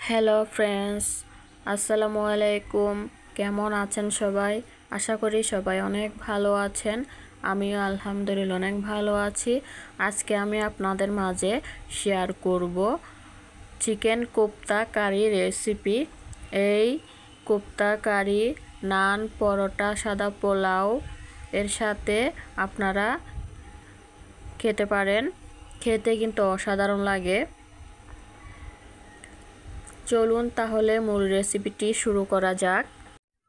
Hello friends, আসসালামু আলাইকুম। কেমন আছেন সবাই? আশা করি সবাই অনেক ভালো আছেন। আমিও আলহামদুলিল্লাহ অনেক ভালো আছি। আজকে আমি আপনাদের মাঝে শেয়ার করব চিকেন কোপ্তা কারি রেসিপি। এই কোপ্তা কারি নান, পরোটা, সাদা পোলাও এর সাথে আপনারা খেতে পারেন। খেতে কিন্তু অসাধারণ লাগে। চলুন তাহলে মূল রেসিপিটি শুরু করা যাক।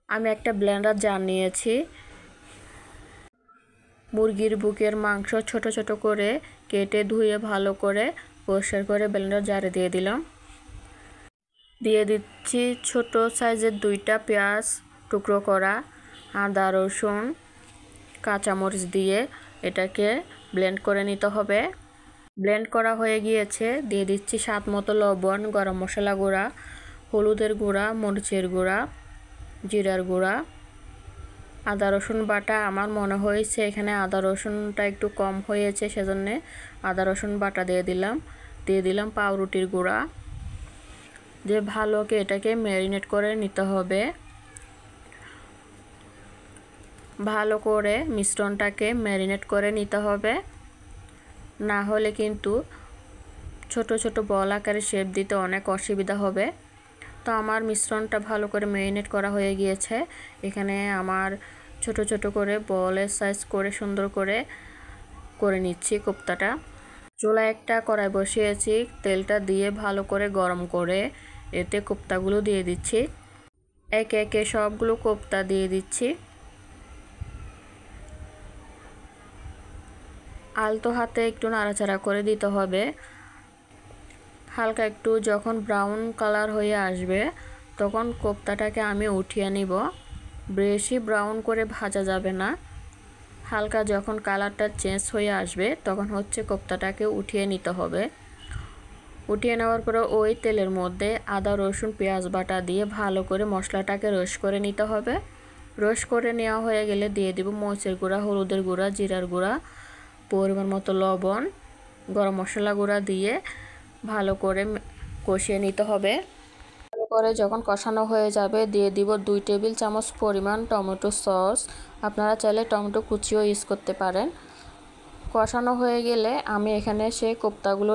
আমি একটা ব্লেন্ডার জার নিয়েছি। মুরগির বুকের মাংস ছোট ছোট করে কেটে ধুয়ে ভালো করে পরিষ্কার করে ব্লেন্ডার জারে দিয়ে দিলাম। দিয়ে দিচ্ছি ছোট সাইজের 2টা পেঁয়াজ টুকরো করা, আদা, রসুন, কাঁচামরিচ দিয়ে এটাকে ব্লেন্ড করে নিতে হবে। ব্লেন্ড করা হয়ে গিয়েছে। দিয়ে দিচ্ছি স্বাদ মতো লবণ, গরম মশলা গুঁড়া, হলুদের গুঁড়া, মরিচের গুঁড়া, জিরার গুঁড়া, আদা রসুন বাটা। আমার মনে হয়েছে এখানে আদা রসুনটা একটু কম হয়েছে, সেজন্য আদা রসুন বাটা দিয়ে দিলাম পাউরুটির গুঁড়া। যে ভালো করে এটাকে ম্যারিনেট করে নিতে হবে। ভালো করে মিশ্রণটাকে ম্যারিনেট করে নিতে হবে, না হলে কিন্তু ছোট ছোট বল আকারে শেপ দিতে অনেক অসুবিধা হবে। তো আমার মিশ্রণটা ভালো করে ম্যারিনেট করা হয়ে গিয়েছে। এখানে আমার ছোট ছোট করে বলের সাইজ করে সুন্দর করে নিচ্ছি কোপ্তাটা। চুলায় একটা কড়াই বসিয়েছি, তেলটা দিয়ে ভালো করে গরম করে এতে কোপ্তাগুলো দিয়ে দিচ্ছি। একে একে সবগুলো কোপ্তা দিয়ে দিচ্ছি। আলতো হাতে একটু নাড়াচাড়া করে দিতে হবে। হালকা একটু যখন ব্রাউন কালার হয়ে আসবে তখন কোপ্তাটাকে আমি উঠিয়ে নিব। বেশি ব্রাউন করে ভাজা যাবে না। হালকা যখন কালারটা চেঞ্জ হয়ে আসবে তখন কোপ্তাটাকে উঠিয়ে নিতে হবে। উঠিয়ে নেওয়ার পরে ওই তেলের মধ্যে আদা রসুন পেঁয়াজ বাটা দিয়ে ভালো করে মশলাটাকে রোস্ট করে নিতে হবে। রোস্ট করে নেওয়া হয়ে গেলে দিয়ে দিব মরিচের গুঁড়া, হলুদের গুঁড়া, জিরার গুঁড়া, পরিমাণ মতো লবণ, গরম মশলা গুঁড়া দিয়ে ভালো করে কষিয়ে নিতে হবে। ভালো করে যখন কষানো হয়ে যাবে দিয়ে দিব 2 টেবিল চামচ পরিমাণ টমেটো সস। আপনারা চাইলে টমেটো কুচিও ইউজ করতে পারেন। কষানো হয়ে গেলে আমি এখানে সেই কোপ্তাগুলো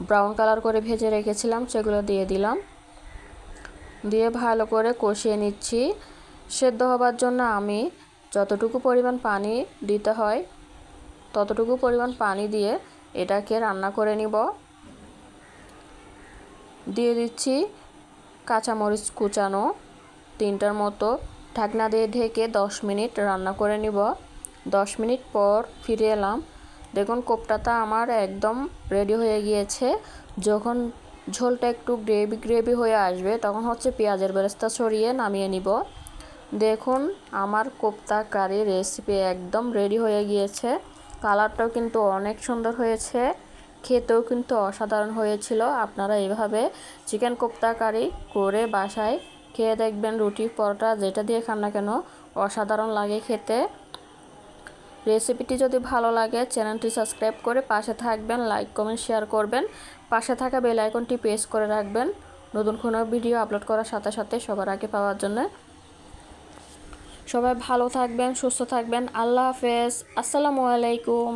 ব্রাউন কালার করে ভেজে রেখেছিলাম সেগুলো দিয়ে দিলাম। দিয়ে ভালো করে কষিয়ে নিচ্ছি। সেদ্ধ হবার জন্য আমি যতটুকু পরিমাণ পানি দিতে হয় ততটুকু পরিমাণ পানি দিয়ে এটাকে রান্না করে নিব। দিয়ে দিচ্ছি কাঁচামরিচ কুচানো 3টার মতো। ঢাকনা দিয়ে ঢেকে 10 মিনিট রান্না করে নিব। 10 মিনিট পর ফিরে এলাম। দেখুন কোপ্তাটা আমার একদম রেডি হয়ে গিয়েছে। যখন ঝোলটা একটু গ্রেভি হয়ে আসবে তখন পেঁয়াজের বেরেস্তা ছড়িয়ে নামিয়ে নিব। দেখুন আমার কোপ্তা কারি রেসিপি একদম রেডি হয়ে গিয়েছে। কালারটাও কিন্তু অনেক সুন্দর হয়েছে, খেতেও কিন্তু অসাধারণ হয়েছিল। আপনারা এইভাবে চিকেন কোপ্তা কারি করে বাসায় খেয়ে দেখবেন। রুটি, পরোটা যেটা দিয়ে খান না কেন অসাধারণ লাগে খেতে। রেসিপিটি যদি ভালো লাগে চ্যানেলটি সাবস্ক্রাইব করে পাশে থাকবেন, লাইক কমেন্ট শেয়ার করবেন, পাশে থাকা বেল আইকনটি প্রেস করে রাখবেন নতুন কোনো ভিডিও আপলোড করার সাথে সাথে সবার আগে পাওয়ার জন্য। সবাই ভালো থাকবেন, সুস্থ থাকবেন। আল্লাহ হাফেজ। আসসালামু আলাইকুম।